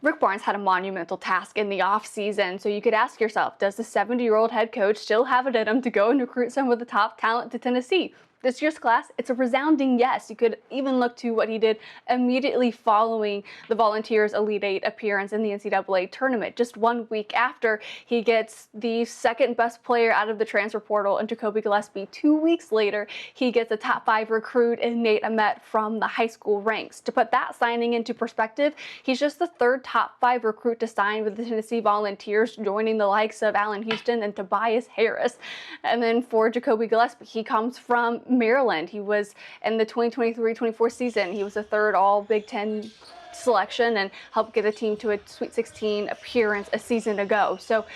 Rick Barnes had a monumental task in the offseason, so you could ask yourself, does the 70-year-old head coach still have it in him to go and recruit some of the top talent to Tennessee? This year's class, it's a resounding yes. You could even look to what he did immediately following the Volunteers' Elite Eight appearance in the NCAA tournament. Just 1 week after, he gets the second best player out of the transfer portal in Ja'Kobi Gillespie. 2 weeks later, he gets a top 5 recruit in Nate Ament from the high school ranks. To put that signing into perspective, he's just the third top 5 recruit to sign with the Tennessee Volunteers, joining the likes of Allen Houston and Tobias Harris. And then for Ja'Kobi Gillespie, he comes from Maryland. He was in the 2023-24 season. He was a third all Big Ten selection and helped get the team to a Sweet 16 appearance a season ago. So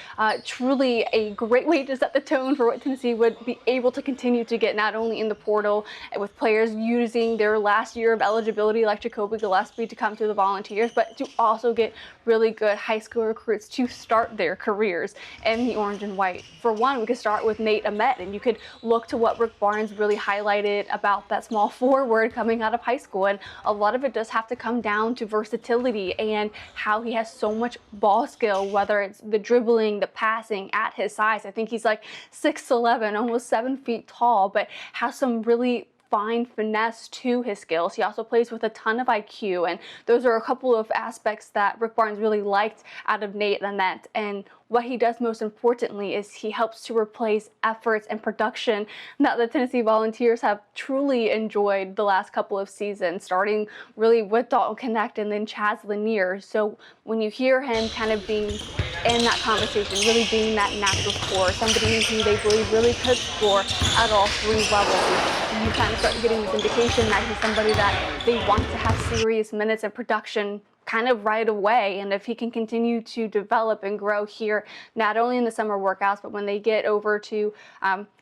truly a great way to set the tone for what Tennessee would be able to continue to get, not only in the portal with players using their last year of eligibility like Ja'Kobi Gillespie to come to the Volunteers, but to also get really good high school recruits to start their careers in the orange and white. For one, we could start with Nate Ament, and you could look to what Rick Barnes really highlighted about that small forward coming out of high school. And a lot of it does have to come down to versatility and how he has so much ball skill, whether it's the dribbling, the passing at his size. I think he's like 6'11", almost 7 feet tall, but has some really fine finesse to his skills. He also plays with a ton of IQ, and those are a couple of aspects that Rick Barnes really liked out of Nate Ament. And what he does most importantly is he helps to replace efforts and production that the Tennessee Volunteers have truly enjoyed the last couple of seasons, starting really with Dalton Connect and then Chaz Lanier. So when you hear him kind of being in that conversation, really being that natural scorer, somebody who they believe really could score at all 3 levels, you kind of start getting this indication that he's somebody that they want to have serious minutes of production kind of right away. And if he can continue to develop and grow here, not only in the summer workouts, but when they get over to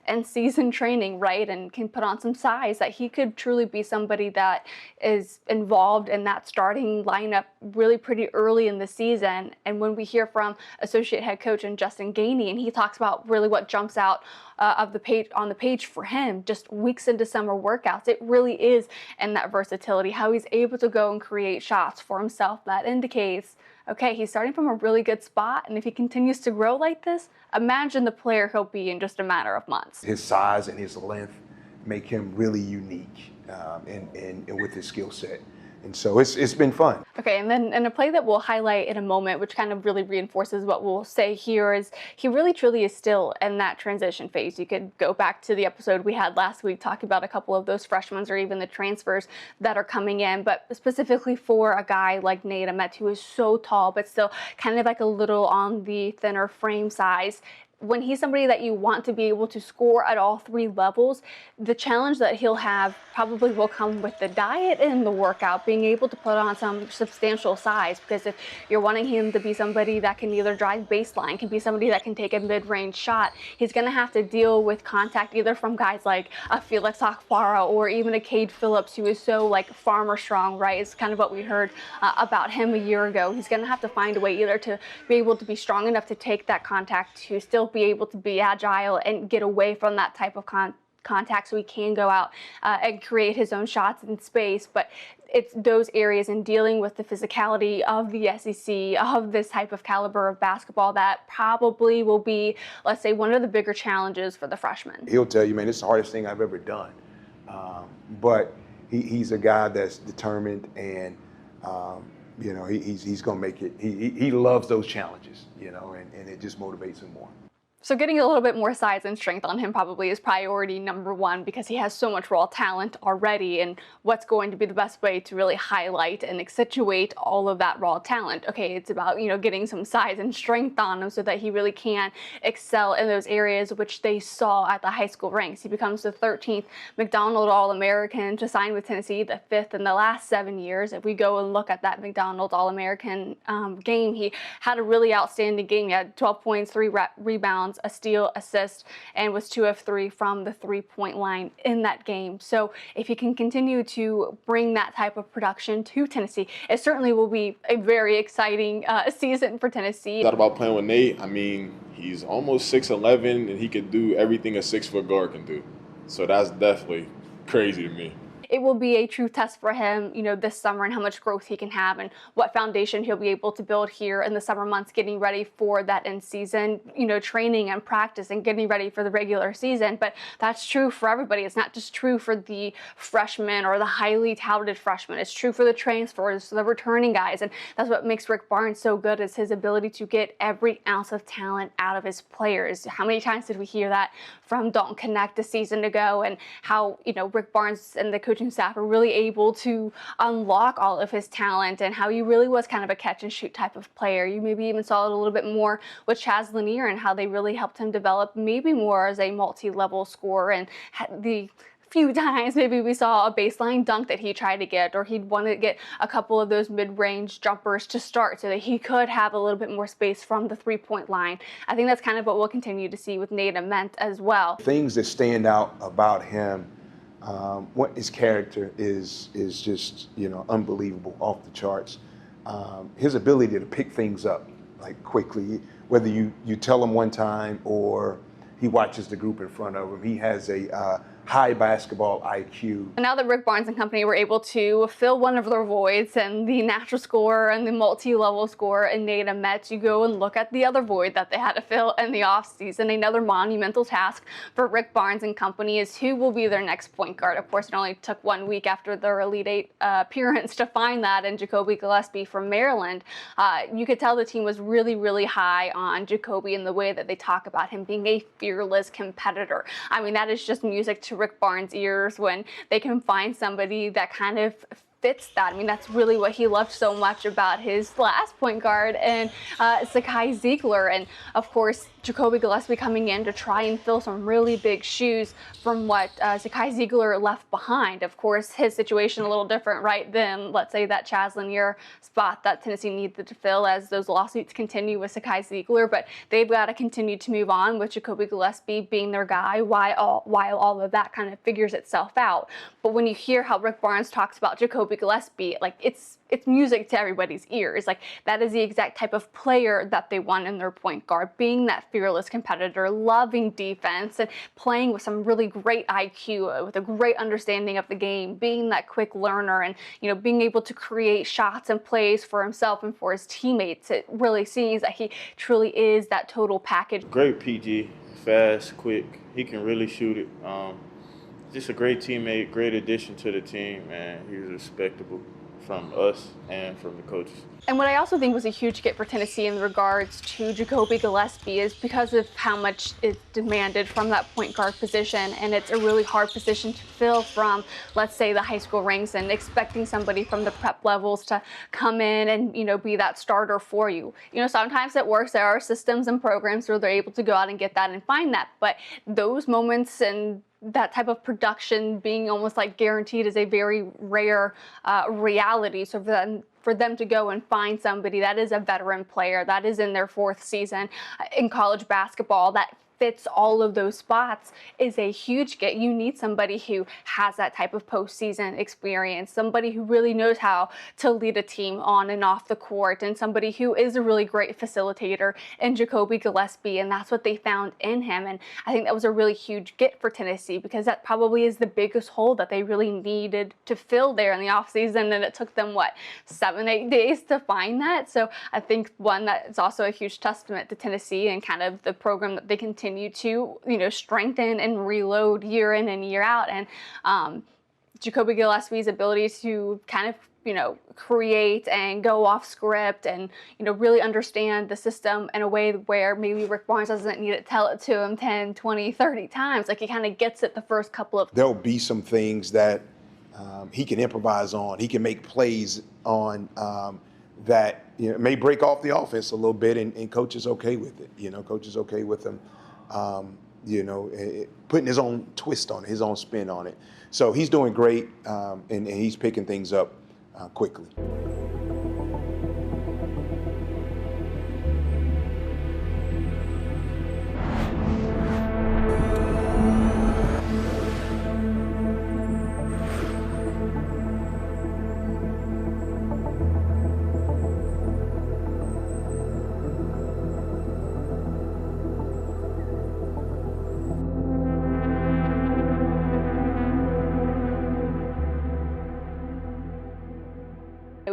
in-season training, right, and can put on some size, that he could truly be somebody that is involved in that starting lineup really pretty early in the season. And when we hear from associate head coach and Justin Gainey, and he talks about really what jumps out on the page for him just weeks into summer workouts, it really is in that versatility, how he's able to go and create shots for himself. That indicates, okay, he's starting from a really good spot, and if he continues to grow like this, imagine the player he'll be in just a matter of months. His size and his length make him really unique and with his skill set. And so it's been fun. Okay, and then in a play that we'll highlight in a moment, which kind of really reinforces what we'll say here, is he really truly is still in that transition phase. You could go back to the episode we had last week talking about a couple of those freshmen or even the transfers that are coming in, but specifically for a guy like Nate Ament, who is so tall but still kind of like a little on the thinner frame size. When he's somebody that you want to be able to score at all 3 levels, the challenge that he'll have probably will come with the diet and the workout, being able to put on some substantial size. Because if you're wanting him to be somebody that can either drive baseline, can be somebody that can take a mid-range shot, he's going to have to deal with contact either from guys like a Felix Akpara or even a Cade Phillips, who is so like farmer strong, right? It's kind of what we heard about him a year ago. He's going to have to find a way either to be able to be strong enough to take that contact, to still be able to be agile and get away from that type of contact so he can go out and create his own shots in space. But it's those areas in dealing with the physicality of the SEC, of this type of caliber of basketball, that probably will be, let's say, one of the bigger challenges for the freshman. He'll tell you, man, it's the hardest thing I've ever done. But he's a guy that's determined, and he's going to make it. He loves those challenges, and it just motivates him more. So getting a little bit more size and strength on him probably is priority number 1, because he has so much raw talent already, and what's going to be the best way to really highlight and accentuate all of that raw talent? Okay, it's about, getting some size and strength on him so that he really can excel in those areas which they saw at the high school ranks. He becomes the 13th McDonald All-American to sign with Tennessee, the 5th in the last 7 years. If we go and look at that McDonald All-American game, he had a really outstanding game. He had 12 points, 3 rebounds, a steal, assist, and was 2 of 3 from the 3-point line in that game. So if he can continue to bring that type of production to Tennessee, it certainly will be a very exciting season for Tennessee. Thought about playing with Nate. I mean, he's almost 6'11", and he could do everything a 6-foot guard can do. So that's definitely crazy to me. It will be a true test for him, this summer, and how much growth he can have and what foundation he'll be able to build here in the summer months, getting ready for that in-season, training and practice and getting ready for the regular season. But that's true for everybody. It's not just true for the freshmen or the highly touted freshmen. It's true for the transfers, the returning guys. And that's what makes Rick Barnes so good, is his ability to get every ounce of talent out of his players. How many times did we hear that from Dalton Connect a season ago, and how, Rick Barnes and the coaching staff are really able to unlock all of his talent, and how he really was kind of a catch and shoot type of player. You maybe even saw it a little bit more with Chaz Lanier, and how they really helped him develop maybe more as a multi-level scorer, and the few times maybe we saw a baseline dunk that he tried to get, or he'd want to get a couple of those mid-range jumpers to start so that he could have a little bit more space from the three-point line. I think that's kind of what we'll continue to see with Nate Ament as well. Things that stand out about him, what his character is just, unbelievable, off the charts. His ability to pick things up like quickly, whether you tell him one time or he watches the group in front of him. He has a high basketball IQ. And now that Rick Barnes and company were able to fill one of their voids, and the natural scorer and the multi-level scorer in Nate Ament, you go and look at the other void that they had to fill in the offseason. Another monumental task for Rick Barnes and company is who will be their next point guard. Of course, it only took 1 week after their Elite Eight appearance to find that in Ja'Kobi Gillespie from Maryland. You could tell the team was really, really high on Ja'Kobi in the way that they talk about him being a fearless competitor. I mean, that is just music to Rick Barnes' ears when they can find somebody that kind of fits that. I mean, that's really what he loved so much about his last point guard, and Zakai Ziegler. And of course, Ja'Kobi Gillespie coming in to try and fill some really big shoes from what Zakai Ziegler left behind. Of course, his situation a little different, right, than, let's say, that Chaz Lanier spot that Tennessee needed to fill as those lawsuits continue with Zakai Ziegler. But they've got to continue to move on with Ja'Kobi Gillespie being their guy while all of that kind of figures itself out. But when you hear how Rick Barnes talks about Ja'Kobi Gillespie, like, it's music to everybody's ears. Like, that is the exact type of player that they want in their point guard, being that fearless competitor, loving defense, and playing with some really great IQ, with a great understanding of the game, being that quick learner, and being able to create shots and plays for himself and for his teammates. It really seems that he truly is that total package. Great PG, fast, quick. He can really shoot it. Just a great teammate, great addition to the team, and he's respectable from us and from the coaches. And what I also think was a huge get for Tennessee in regards to Ja'Kobi Gillespie is because of how much is demanded from that point guard position, and it's a really hard position to fill from, let's say, the high school ranks, and expecting somebody from the prep levels to come in and be that starter for you. Sometimes it works. There are systems and programs where they're able to go out and get that and find that, but those moments and that type of production being almost like guaranteed is a very rare reality. So for them to go and find somebody that is a veteran player, that is in their 4th season in college basketball, that fits all of those spots, is a huge get. You need somebody who has that type of postseason experience, somebody who really knows how to lead a team on and off the court, and somebody who is a really great facilitator in Ja'Kobi Gillespie, and that's what they found in him. And I think that was a really huge get for Tennessee, because that probably is the biggest hole that they really needed to fill there in the offseason, and it took them, 7-8 days to find that. So I think one that is also a huge testament to Tennessee and kind of the program that they continue to strengthen and reload year in and year out. And Ja'Kobi Gillespie's ability to kind of create and go off script and really understand the system in a way where maybe Rick Barnes doesn't need to tell it to him 10, 20, 30 times. Like, he kind of gets it the first couple of. There'll be some things that he can improvise on. He can make plays on that may break off the offense a little bit, and coach is okay with it. Coach is okay with him putting his own twist on it, his own spin on it. So he's doing great, and he's picking things up quickly.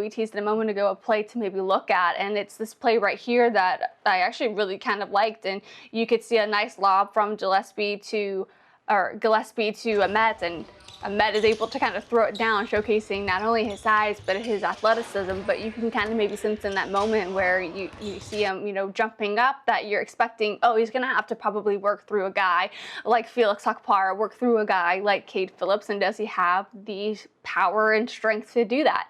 we teased it a moment ago, a play to maybe look at, and it's this play right here that I actually really kind of liked, and you could see a nice lob from Gillespie to Ament, and Ament is able to kind of throw it down, showcasing not only his size but his athleticism. But you can kind of maybe sense in that moment where you see him, jumping up, that you're expecting, oh, he's gonna have to probably work through a guy like Felix Akpara, work through a guy like Cade Phillips, and does he have the power and strength to do that?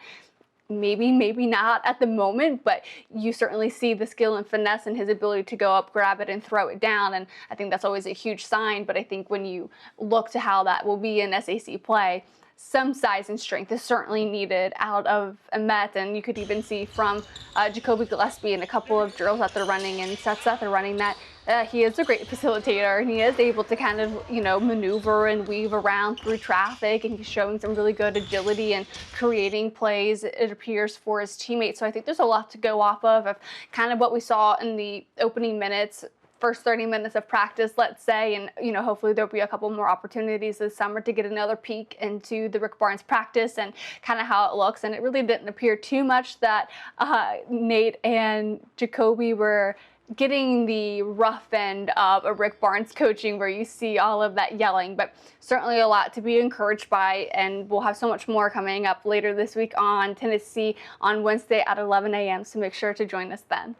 Maybe not at the moment, but you certainly see the skill and finesse and his ability to go up, grab it, and throw it down. And I think that's always a huge sign. But I think when you look to how that will be in SAC play, some size and strength is certainly needed out of Ament. And you could even see from Ja'Kobi Gillespie in a couple of drills that they're running and sets that they're running that he is a great facilitator, and he is able to kind of, maneuver and weave around through traffic, and he's showing some really good agility and creating plays, it appears, for his teammates. So I think there's a lot to go off of kind of what we saw in the opening minutes, first 30 minutes of practice, let's say, and hopefully there'll be a couple more opportunities this summer to get another peek into the Rick Barnes practice and kind of how it looks. And it really didn't appear too much that Nate and Ja'Kobi were getting the rough end of a Rick Barnes coaching where you see all of that yelling, but certainly a lot to be encouraged by. And we'll have so much more coming up later this week on Tennessee on Wednesday at 11 a.m. So make sure to join us then.